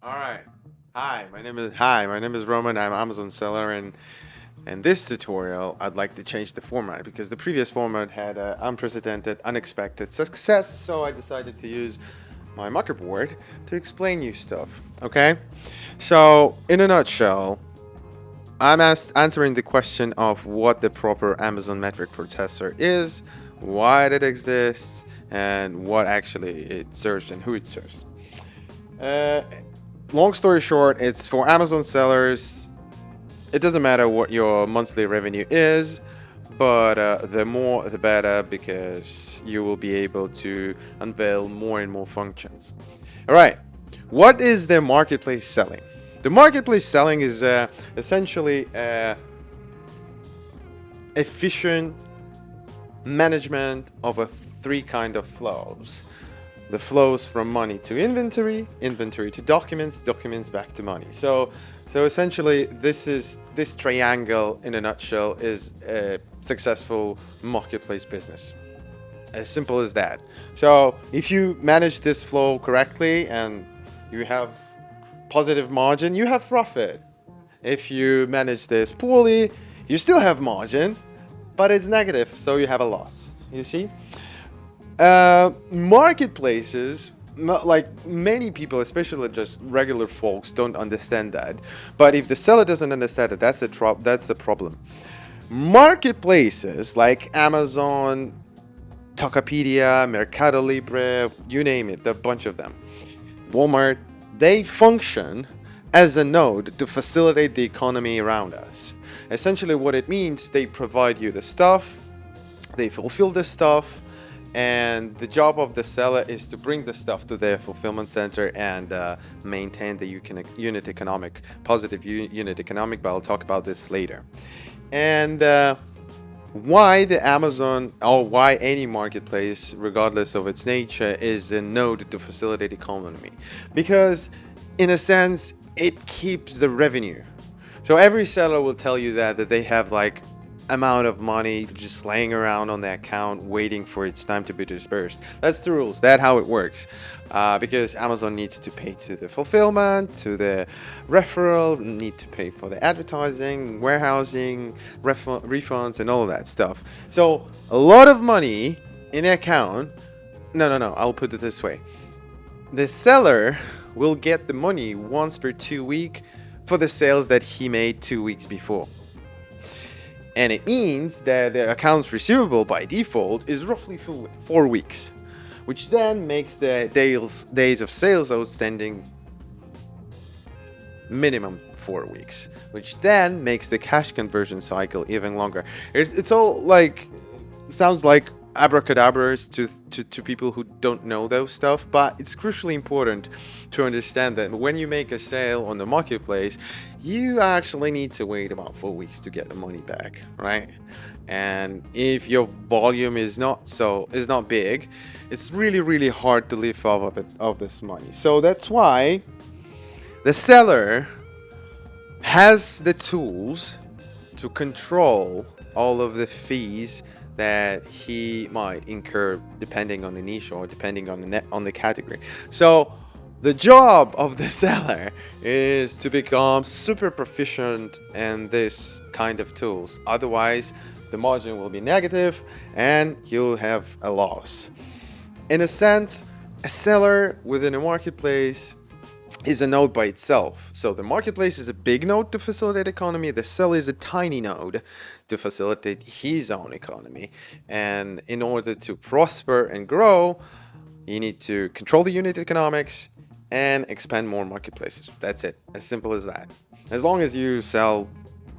All right. Hi, my name is Roman. I'm Amazon seller, and in this tutorial, I'd like to change the format because the previous format had unprecedented, unexpected success. So I decided to use my marker board to explain you stuff. Okay. So in a nutshell, answering the question of what the proper Amazon metric processor is, why it exists, and what actually it serves and who it serves. Uh, Long story short, it's for Amazon sellers. It doesn't matter what your monthly revenue is, but the more the better because you will be able to unveil more and more functions. All right, what is the marketplace selling? The marketplace selling is essentially efficient management of a three kind of flows. The flows from money to inventory, inventory to documents, documents back to money. So essentially, this triangle in a nutshell is a successful marketplace business. As simple as that. So if you manage this flow correctly and you have positive margin, you have profit. If you manage this poorly, you still have margin, but it's negative, so you have a loss. You see? Marketplaces, like many people, especially just regular folks, don't understand that. But if the seller doesn't understand it, that's the problem. Marketplaces like Amazon, Tokopedia, Mercado Libre, you name it, there are a bunch of them. Walmart, they function as a node to facilitate the economy around us. Essentially, what it means, they provide you the stuff, they fulfill the stuff, and the job of the seller is to bring the stuff to their fulfillment center and maintain the positive unit economic, but I'll talk about this later. And why the Amazon or why any marketplace, regardless of its nature, is a node to facilitate economy? Because in a sense, it keeps the revenue. So every seller will tell you that they have like amount of money just laying around on the account waiting for its time to be dispersed. That's the rules. That's how it works. Because Amazon needs to pay to the fulfillment, to the referral, need to pay for the advertising, warehousing, refunds, and all of that stuff. So a lot of money in the account. No. I'll put it this way. The seller will get the money once per 2 weeks for the sales that he made 2 weeks before. And it means that the accounts receivable by default is roughly 4 weeks, which then makes the days of sales outstanding minimum 4 weeks, which then makes the cash conversion cycle even longer. It's all like, sounds like abracadabras to people who don't know those stuff, but it's crucially important to understand that when you make a sale on the marketplace, you actually need to wait about 4 weeks to get the money back, right? And if your volume is not big, it's really hard to live off of this money. So that's why the seller has the tools to control all of the fees that he might incur depending on the niche or depending on the category. So the job of the seller is to become super proficient in this kind of tools. Otherwise, the margin will be negative and you'll have a loss. In a sense, a seller within a marketplace is a node by itself. So the marketplace is a big node to facilitate economy. The seller is a tiny node to facilitate his own economy. And in order to prosper and grow, you need to control the unit economics and expand more marketplaces. That's it. As simple as that. As long as you sell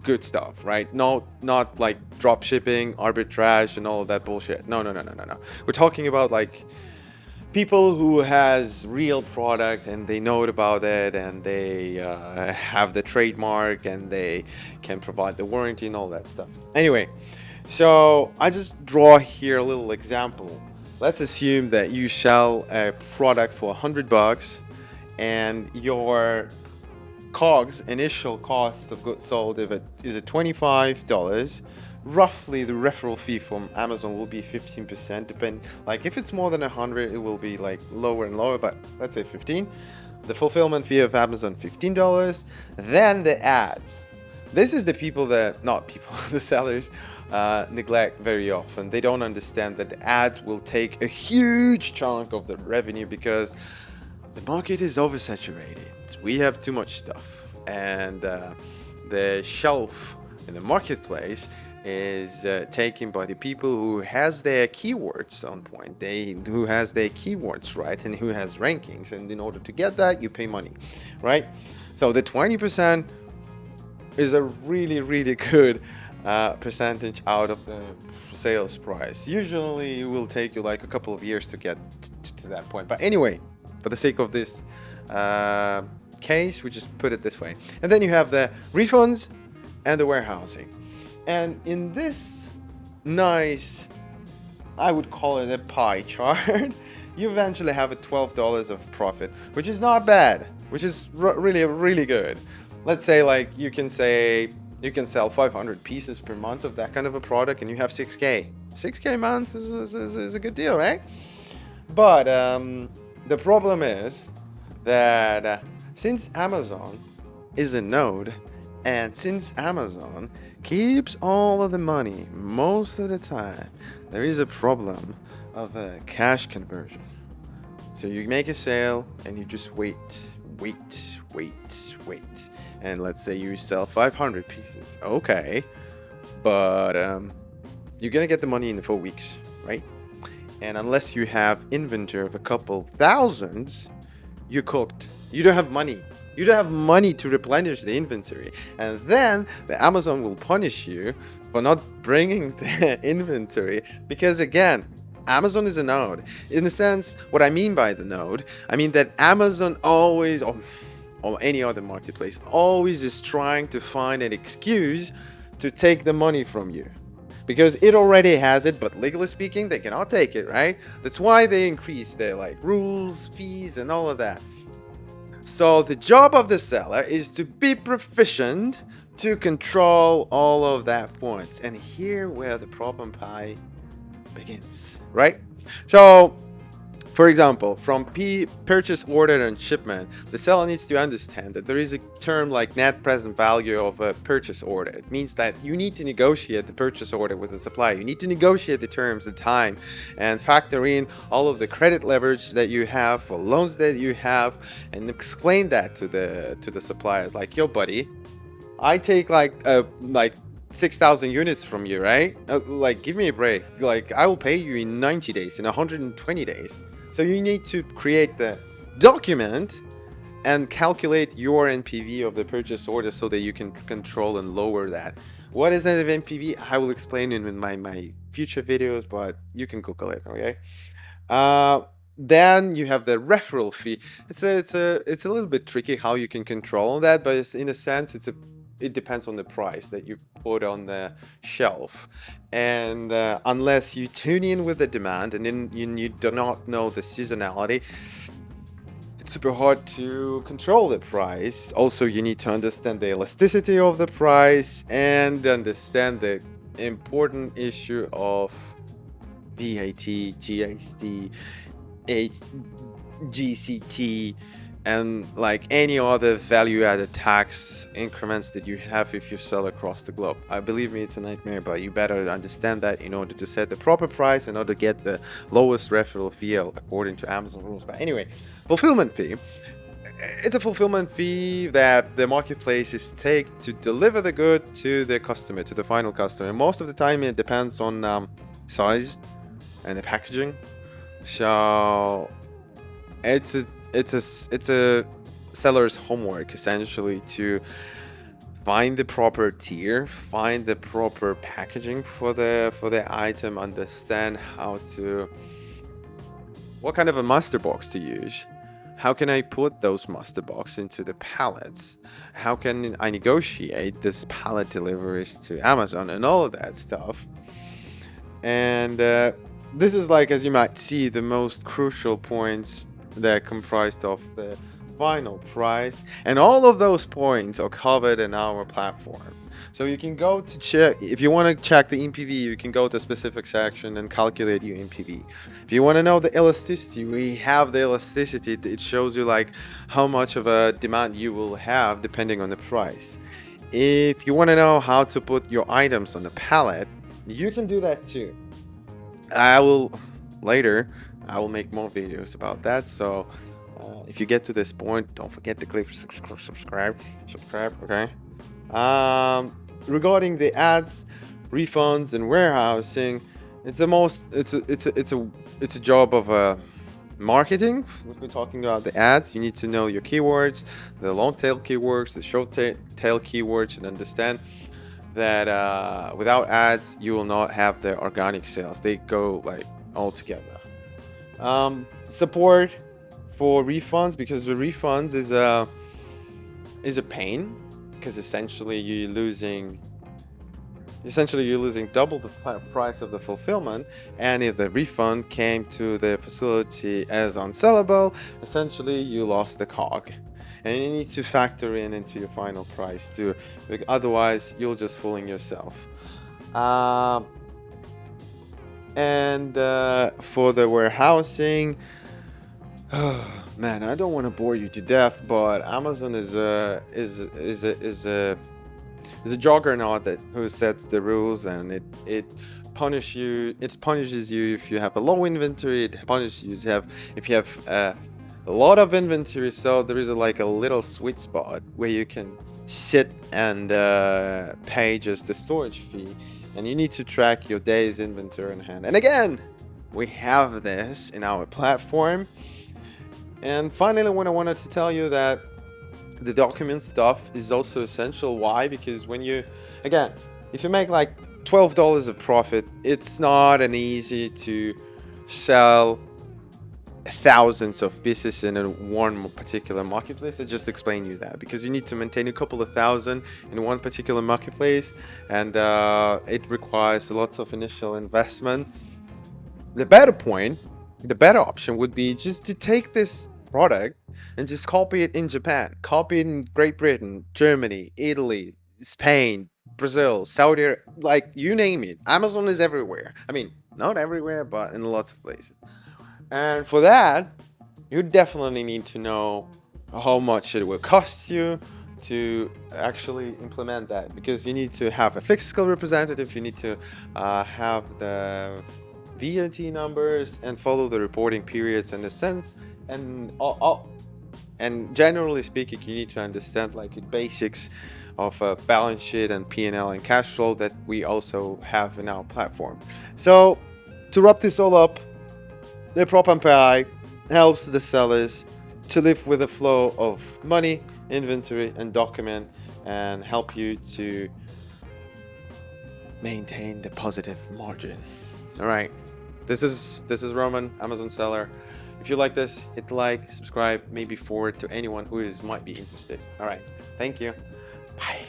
good stuff, right? Not like drop shipping, arbitrage, and all of that bullshit. No. We're talking about like people who has real product and they know about it and they have the trademark and they can provide the warranty and all that stuff. Anyway, so I just draw here a little example. Let's assume that you sell a product for $100 and your COGS, initial cost of goods sold, if it is at $25, roughly the referral fee from Amazon will be 15%. Depend, like if it's more than 100, it will be like lower and lower, but let's say 15. the fulfillment fee of Amazon $15, then the ads. This is the people that, not people, the sellers neglect very often. They don't understand that the ads will take a huge chunk of the revenue because the market is oversaturated. We have too much stuff, and the shelf in the marketplace is taken by the people who has their keywords on point, who has their keywords right, and who has rankings. And in order to get that, you pay money, right? So the 20% is a really good percentage out of the sales price. Usually it will take you like a couple of years to get to that point, but anyway, for the sake of this case, we just put it this way. And then you have the refunds and the warehousing. And in this nice, I would call it a pie chart, you eventually have a $12 of profit, which is not bad, which is really good. Let's say like you can sell 500 pieces per month of that kind of a product, and you have 6K. 6K months is a good deal, right? But the problem is that since Amazon is a node, and since Amazon keeps all of the money most of the time, there is a problem of a cash conversion. So you make a sale and you just wait. And let's say you sell 500 pieces. Okay, but you're gonna get the money in the 4 weeks, right? And unless you have inventory of a couple thousands, you're cooked. You don't have money. You don't have money to replenish the inventory. And then the Amazon will punish you for not bringing the inventory. Because again, Amazon is a node. In a sense, what I mean by the node, I mean that Amazon always, or any other marketplace, always is trying to find an excuse to take the money from you. Because it already has it, but legally speaking, they cannot take it, right? That's why they increase their like rules, fees, and all of that. So the job of the seller is to be proficient to control all of that points. And here where the ProPampAI begins, right? So, for example, from purchase order and shipment, the seller needs to understand that there is a term like net present value of a purchase order. It means that you need to negotiate the purchase order with the supplier. You need to negotiate the terms, the time, and factor in all of the credit leverage that you have for loans that you have, and explain that to the suppliers. Like, yo, buddy, I take like 6,000 units from you, right? Like, give me a break. Like, I will pay you in 90 days, in 120 days. So you need to create the document and calculate your NPV of the purchase order so that you can control and lower that. What is an NPV? I will explain in my future videos, but you can Google it, okay? Then you have the referral fee. It's a little bit tricky how you can control that, but in a sense, it depends on the price that you put on the shelf. And unless you tune in with the demand and then you do not know the seasonality, it's super hard to control the price. Also, you need to understand the elasticity of the price and understand the important issue of VAT, GST, GCT, and like any other value-added tax increments that you have if you sell across the globe. I believe me, it's a nightmare, but you better understand that in order to set the proper price, in order to get the lowest referral fee according to Amazon rules. But anyway, fulfillment fee. It's a fulfillment fee that the marketplaces take to deliver the good to the customer, to the final customer. Most of the time, it depends on size and the packaging. So it's a seller's homework essentially to find the proper tier, find the proper packaging for the item, understand what kind of a master box to use. How can I put those master box into the pallets? How can I negotiate this pallet deliveries to Amazon and all of that stuff? And this is, like, as you might see, the most crucial points that are comprised of the final price, and all of those points are covered in our platform. So you can go to check, if you want to check the NPV, you can go to a specific section and calculate your NPV. If you want to know the elasticity, we have the elasticity. It shows you like how much of a demand you will have depending on the price. If you want to know how to put your items on a pallet, you can do that too. I will make more videos about that. So if you get to this point, don't forget to click subscribe. Okay. Regarding the ads, refunds, and warehousing, it's a job of marketing. If we're talking about the ads, you need to know your keywords, the long tail keywords, the short tail keywords, and understand that without ads, you will not have the organic sales. They go like all together. Support for refunds, because the refunds is a pain, because essentially you're losing double the price of the fulfillment, and if the refund came to the facility as unsellable, essentially you lost the COG, and you need to factor into your final price too, because otherwise you're just fooling yourself. And for the warehousing, man, I don't want to bore you to death, but Amazon is a juggernaut who sets the rules, and it punishes you if you have a low inventory. It punishes you if you have a lot of inventory. So there is like a little sweet spot where you can sit and pay just the storage fee, and you need to track your day's inventory in hand. And again, we have this in our platform. And finally, what I wanted to tell you that the document stuff is also essential. Why? Because if you make like $12 of profit, it's not an easy to sell thousands of pieces in one particular marketplace. I just explained you that, because you need to maintain a couple of thousand in one particular marketplace, and it requires lots of initial investment. The better option would be just to take this product and just copy it in Japan, copy it in Great Britain, Germany, Italy, Spain, Brazil, Saudi, like you name it. Amazon is everywhere. I mean, not everywhere, but in lots of places. And for that, you definitely need to know how much it will cost you to actually implement that, because you need to have a fiscal representative, you need to have the VAT numbers and follow the reporting periods and the sense, and generally speaking, you need to understand like the basics of a balance sheet and P&L and cash flow that we also have in our platform. So to wrap this all up, the ProPampAI helps the sellers to live with the flow of money, inventory, and document, and help you to maintain the positive margin. All right, this is Roman, Amazon seller. If you like this, hit the like, subscribe, maybe forward to anyone who might be interested. All right, thank you. Bye.